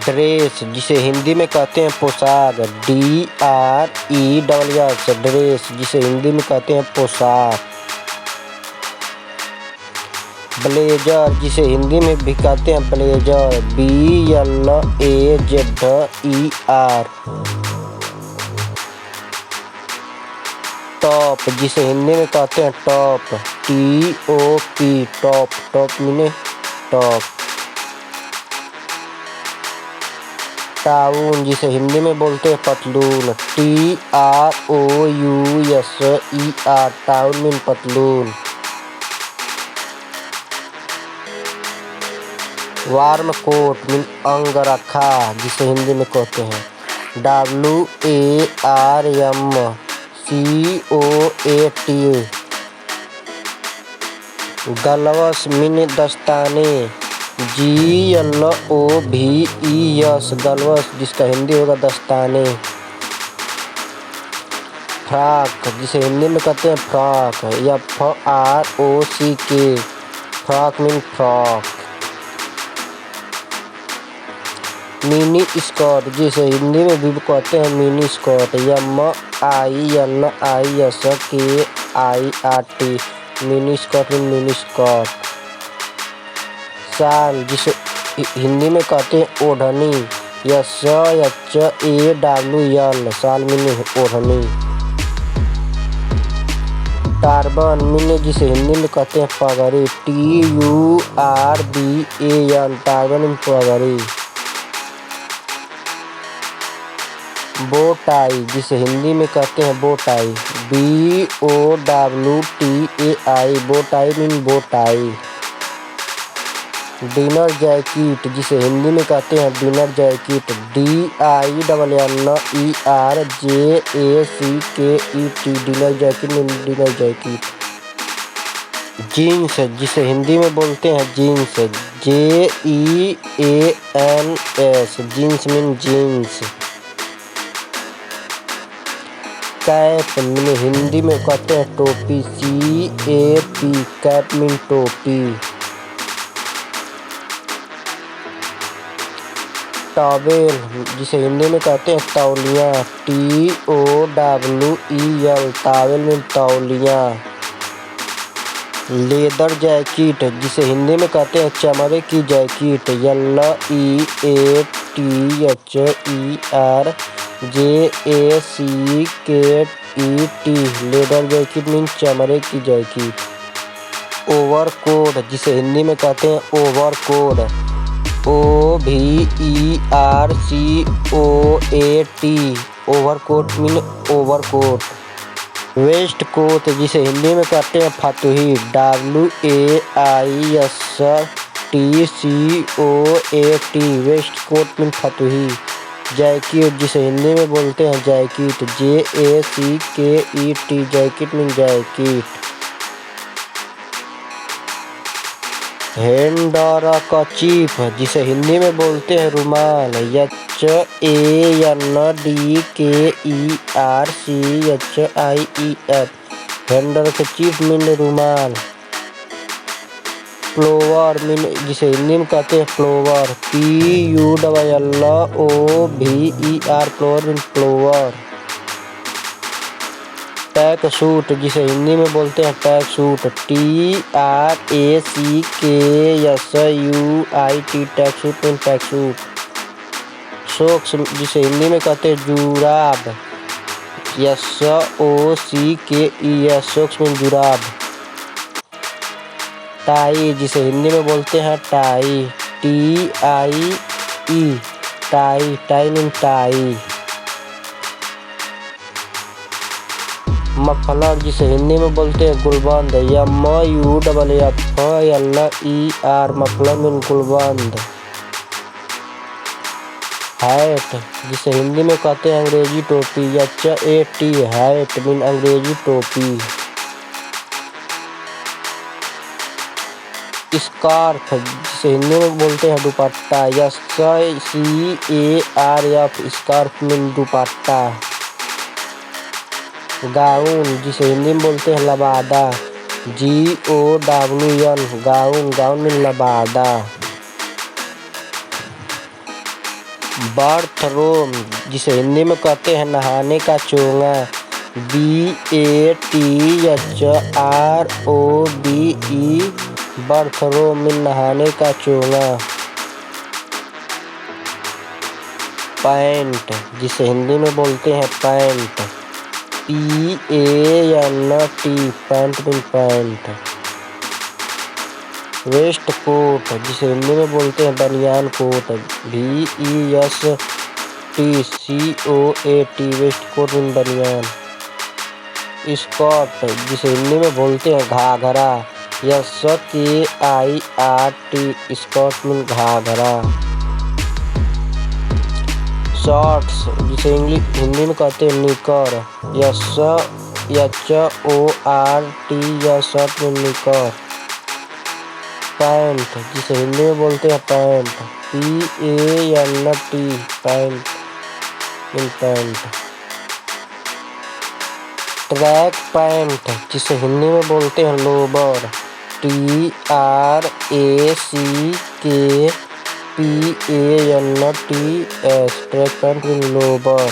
Dress जिसे हिंदी में कहते हैं पोशाक, DRESS, ड्रेस जिसे हिंदी में कहते हैं पोशाक। ब्लेजर जिसे हिंदी में भी कहते हैं ब्लेजर, BLAZER। टॉप जिसे हिंदी में कहते हैं top, TOP, top, top mean top. टाउन जिसे हिंदी में बोलते हैं पतलून, TROUSER, टाउन मीन पतलून। वार्म कोट मीन अंगरखा जिसे हिंदी में कहते हैं WARMCOAT। ग्लव्स मीन दस्ताने, GLOVES, ग्लव्स जिसका हिंदी होगा दस्ताने। फ्रॉक जिसे हिंदी में कहते हैं frock, FROCK, frock mean frock. Mini skirt जिसे हिंदी में भी कहते हैं mini skirt, MINISKIRT, mini skirt mean mini skirt. Shawl जिसे हिंदी में कहते हैं ओढ़नी, SHAWL, शाल मीन ओढ़नी। टर्बन मीन जिसे हिंदी में कहते हैं पगड़ी, TURBAN, टर्बन मीन पगड़ी। बो टाई जिसे हिंदी में कहते हैं bow tie, BOWTAI, bow tie mean bow tie. Dinner jacket जिसे हिंदी में कहते हैं dinner jacket, DINNERJACKET, dinner jacket mean dinner jacket. Jeans जिसे हिंदी में बोलते हैं jeans, JEANS, jeans mean jeans. Cap mean Hindi में कहते हैं टोपी, CAP, कैप मीन टोपी। टॉवेल जिसे हिंदी में कहते हैं तौलिया, TOWEL, टॉवेल मीन तौलिया। लेदर जैकेट जिसे हिंदी में कहते हैं चमड़े की jacket, LEATHERJACKET, leather jacket mean चमड़े की जैकेट। ओवरकोट जिसे हिंदी में कहते हैं overcoat, OVERCOAT, overcoat mean overcoat. Waste coat जिसे हिंदी में कहते हैं फतुही, WAISTCOAT, वेस्ट कोट मीन फतुही। जैकेट जिसे हिंदी में बोलते हैं jacket, JACKET, jacket mean jacket. Handkerchief जिसे हिंदी में बोलते हैं रुमाल, HANDKERCHIEF, हैंडकचीफ मीन रुमाल। प्लोवर मीन जिसे हिंदी में कहते हैं pullover, PULLOVER, pullover mean pullover. Tracksuit जिसे हिंदी में बोलते हैं टैक सूट, TRACKSUIT, टैक सूट मीन टैक सूट। सॉक्स जिसे हिंदी में कहते हैं जुराब, SOCKES, सॉक्स मीन जुराब। टाई जिसे हिंदी में बोलते हैं tie, TIE, tie, tie mean tie. Muffler जिसे हिंदी में बोलते हैं गुलबंद, MUFFLER, मफलर मीन गुलबंद। हैट जिसे हिंदी में कहते हैं अंग्रेजी टोपी, HAT, हैट मीन अंग्रेजी टोपी। स्कार्फ जिसे हिंदी में बोलते हैं dupatta, SCARF, scarf mean dupatta. Gown जिसे हिंदी में बोलते हैं लबादा, GOWN, गाउन, गाउन मीन लबादा। बाथरूम जिसे हिंदी में कहते हैं नहाने का चोंगा, BATHROOME, बाथरूम नहाने का चोंगा। पैंट जिसे हिंदी में बोलते हैं pant, PANT, pant mean pant. Vest coat जिसे हिंदी में बोलते हैं बनियान coat, VESTCOAT, vest coat mean बनियान। स्कर्ट जिसे हिंदी में बोलते हैं घाघरा, SKIRT, स्कर्ट मीन घाघरा। शॉर्ट्स जिसे हिंदी में कहते हैं निकर, SHORT, शॉर्ट मीन निकर। पैंट जिसे हिंदी में बोलते हैं pant, PANT, pant mean pant. Track pant जिसे हिंदी में बोलते हैं लोबर, TRACKPANTS, ट्रैक पैंट मीन लोबर।